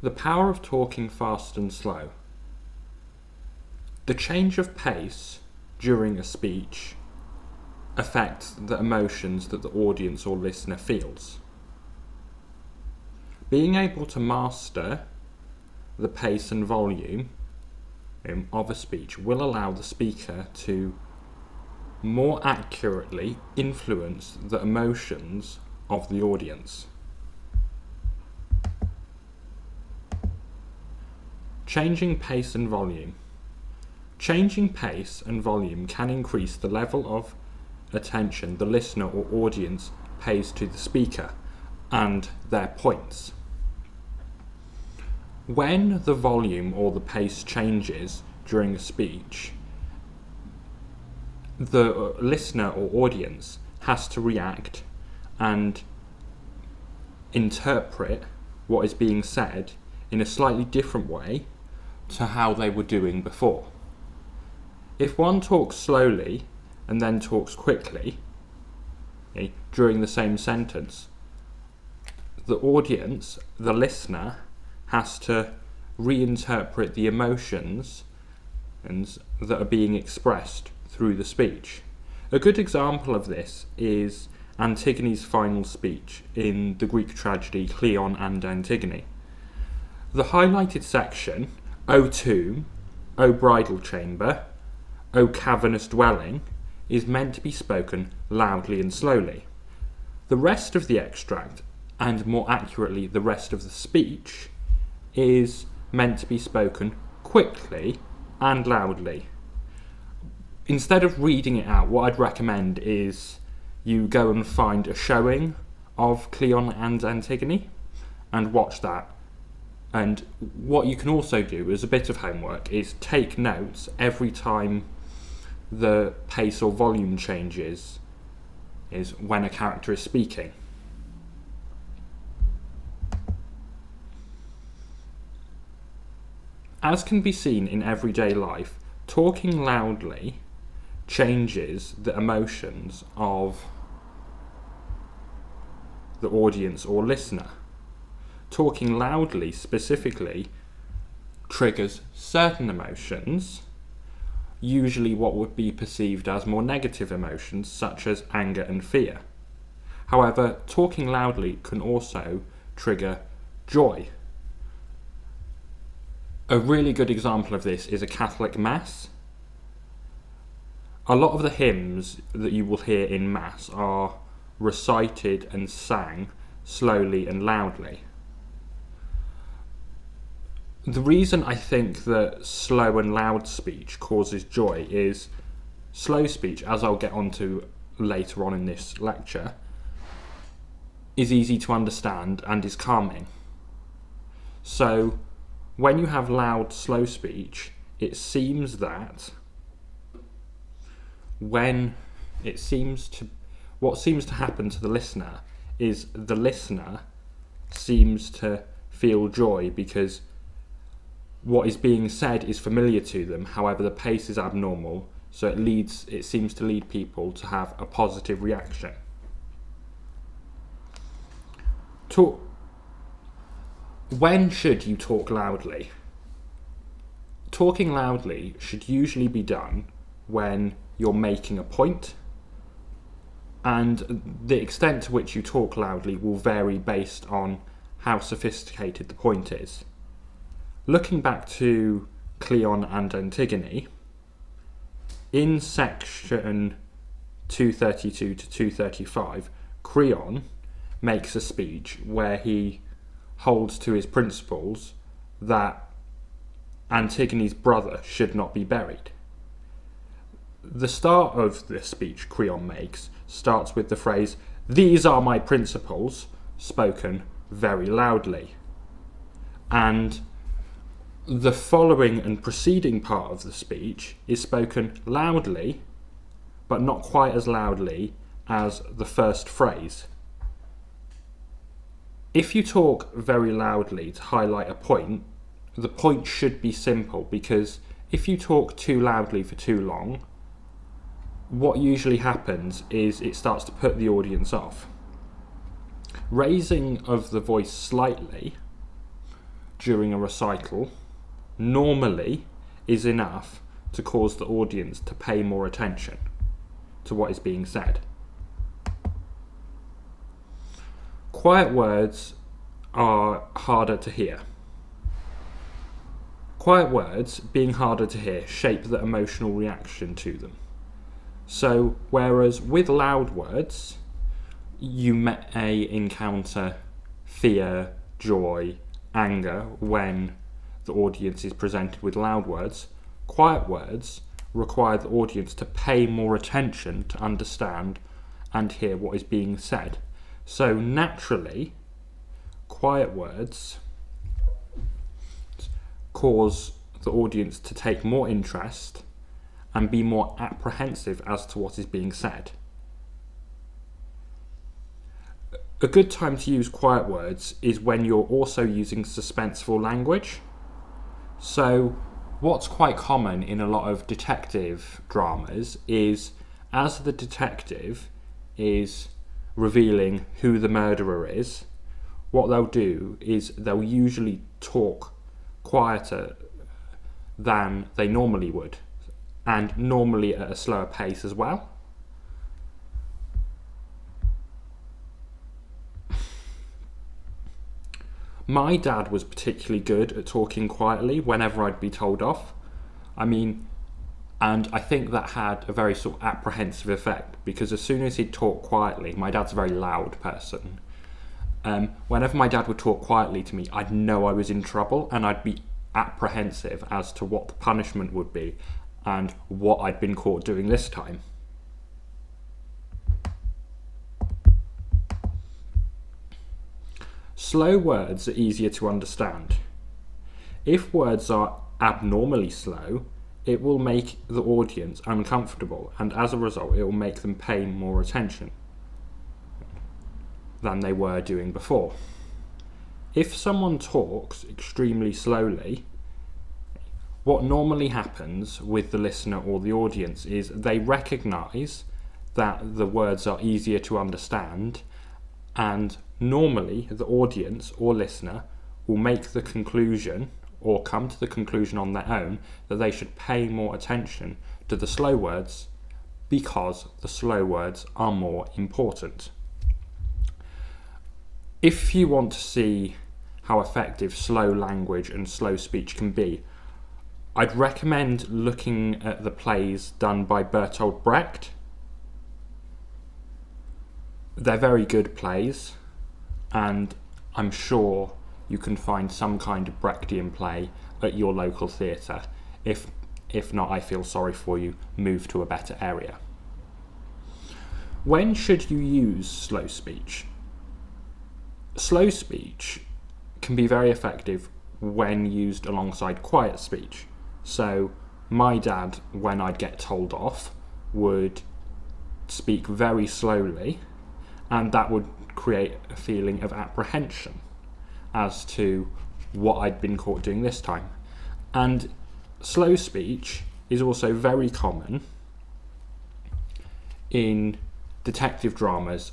The power of talking fast and slow. The change of pace during a speech affects the emotions that the audience or listener feels. Being able to master the pace and volume of a speech will allow the speaker to more accurately influence the emotions of the audience. Changing pace and volume. Changing pace and volume can increase the level of attention the listener or audience pays to the speaker and their points. When the volume or the pace changes during a speech, the listener or audience has to react and interpret what is being said in a slightly different way to how they were doing before. If one talks slowly and then talks quickly during the same sentence, the audience, the listener, has to reinterpret the emotions that are being expressed through the speech. A good example of this is Antigone's final speech in the Greek tragedy Cleon and Antigone. The highlighted section, O tomb, O bridal chamber, O cavernous dwelling, is meant to be spoken loudly and slowly. The rest of the extract, and more accurately the rest of the speech, is meant to be spoken quickly and loudly. Instead of reading it out, what I'd recommend is you go and find a showing of Cleon and Antigone and watch that. And what you can also do as a bit of homework is take notes every time the pace or volume changes is when a character is speaking. As can be seen in everyday life, talking loudly changes the emotions of the audience or listener. Talking loudly specifically triggers certain emotions, usually what would be perceived as more negative emotions such as anger and fear. However, talking loudly can also trigger joy. A really good example of this is a Catholic Mass. A lot of the hymns that you will hear in Mass are recited and sang slowly and loudly. The reason I think that slow and loud speech causes joy is slow speech, as I'll get onto later on in this lecture, is easy to understand and is calming. So when you have loud, slow speech, it seems that what seems to happen to the listener is the listener seems to feel joy because what is being said is familiar to them. However, the pace is abnormal, so it seems to lead people to have a positive reaction. When should you talk loudly? Talking loudly should usually be done when you're making a point, and the extent to which you talk loudly will vary based on how sophisticated the point is. Looking back to Cleon and Antigone, in section 232 to 235, Creon makes a speech where he holds to his principles that Antigone's brother should not be buried. The start of the speech Creon makes starts with the phrase, "These are my principles," spoken very loudly. And the following and preceding part of the speech is spoken loudly, but not quite as loudly as the first phrase. If you talk very loudly to highlight a point, the point should be simple, because if you talk too loudly for too long, what usually happens is it starts to put the audience off. Raising of the voice slightly during a recital normally is enough to cause the audience to pay more attention to what is being said. Quiet words are harder to hear. Quiet words, being harder to hear, shape the emotional reaction to them. So, whereas with loud words, you may encounter fear, joy, anger when the audience is presented with loud words, quiet words require the audience to pay more attention to understand and hear what is being said. So naturally, quiet words cause the audience to take more interest and be more apprehensive as to what is being said. A good time to use quiet words is when you're also using suspenseful language. So what's quite common in a lot of detective dramas is, as the detective is revealing who the murderer is, what they'll do is they'll usually talk quieter than they normally would, and normally at a slower pace as well. My dad was particularly good at talking quietly whenever I'd be told off. And I think that had a very sort of apprehensive effect, because as soon as he'd talk quietly, my dad's a very loud person. Whenever my dad would talk quietly to me, I'd know I was in trouble, and I'd be apprehensive as to what the punishment would be and what I'd been caught doing this time. Slow words are easier to understand. If words are abnormally slow, it will make the audience uncomfortable, and as a result, it will make them pay more attention than they were doing before. If someone talks extremely slowly, what normally happens with the listener or the audience is they recognise that the words are easier to understand, and normally the audience or listener will make the conclusion or come to the conclusion on their own that they should pay more attention to the slow words because the slow words are more important. If you want to see how effective slow language and slow speech can be, I'd recommend looking at the plays done by Bertolt Brecht. They're very good plays, and I'm sure you can find some kind of Brechtian play at your local theatre. If not, I feel sorry for you, move to a better area. When should you use slow speech? Slow speech can be very effective when used alongside quiet speech. So my dad, when I'd get told off, would speak very slowly, and that would create a feeling of apprehension as to what I'd been caught doing this time. And slow speech is also very common in detective dramas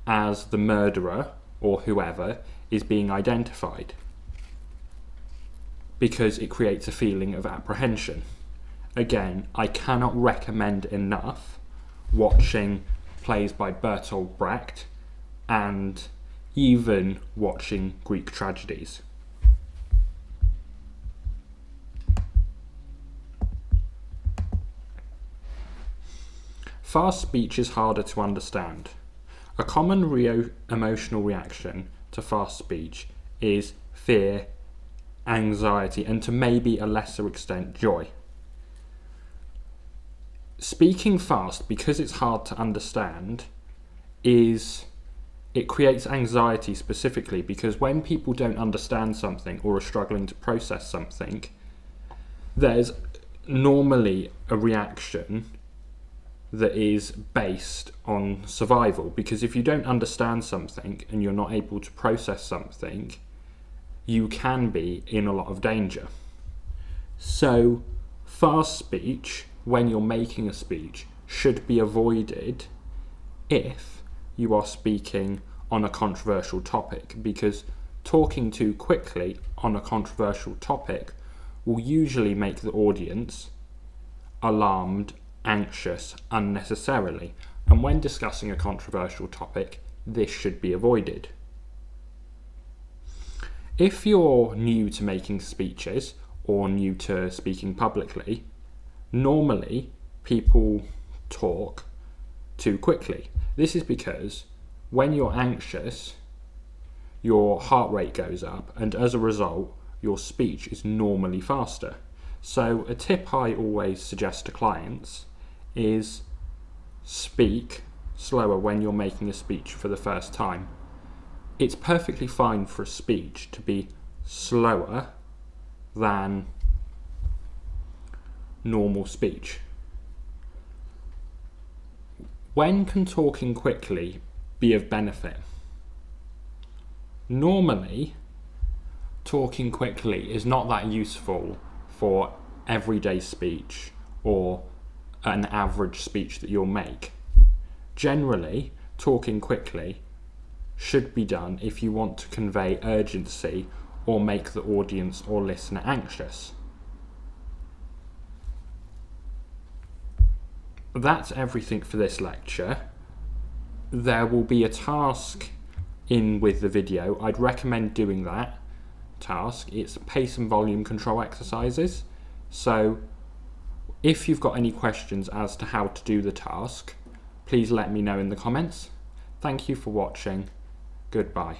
as the murderer or whoever is being identified, because it creates a feeling of apprehension. Again, I cannot recommend enough watching plays by Bertolt Brecht and even watching Greek tragedies. Fast speech is harder to understand. A common emotional reaction to fast speech is fear, anxiety, and to maybe a lesser extent joy. Speaking fast, because it's hard to understand, it creates anxiety specifically because when people don't understand something or are struggling to process something, there's normally a reaction that is based on survival, because if you don't understand something and you're not able to process something, you can be in a lot of danger. So fast speech, when you're making a speech, should be avoided if you are speaking on a controversial topic, because talking too quickly on a controversial topic will usually make the audience alarmed, anxious unnecessarily, and when discussing a controversial topic, this should be avoided. If you're new to making speeches or new to speaking publicly, normally people talk too quickly. This is because when you're anxious, your heart rate goes up, and as a result, your speech is normally faster. So a tip I always suggest to clients is speak slower when you're making a speech for the first time. It's perfectly fine for a speech to be slower than normal speech. When can talking quickly be of benefit? Normally, talking quickly is not that useful for everyday speech or an average speech that you'll make. Generally, talking quickly should be done if you want to convey urgency or make the audience or listener anxious. That's everything for this lecture. There will be a task in with the video. I'd recommend doing that task. It's pace and volume control exercises. So if you've got any questions as to how to do the task, please let me know in the comments. Thank you for watching. Goodbye.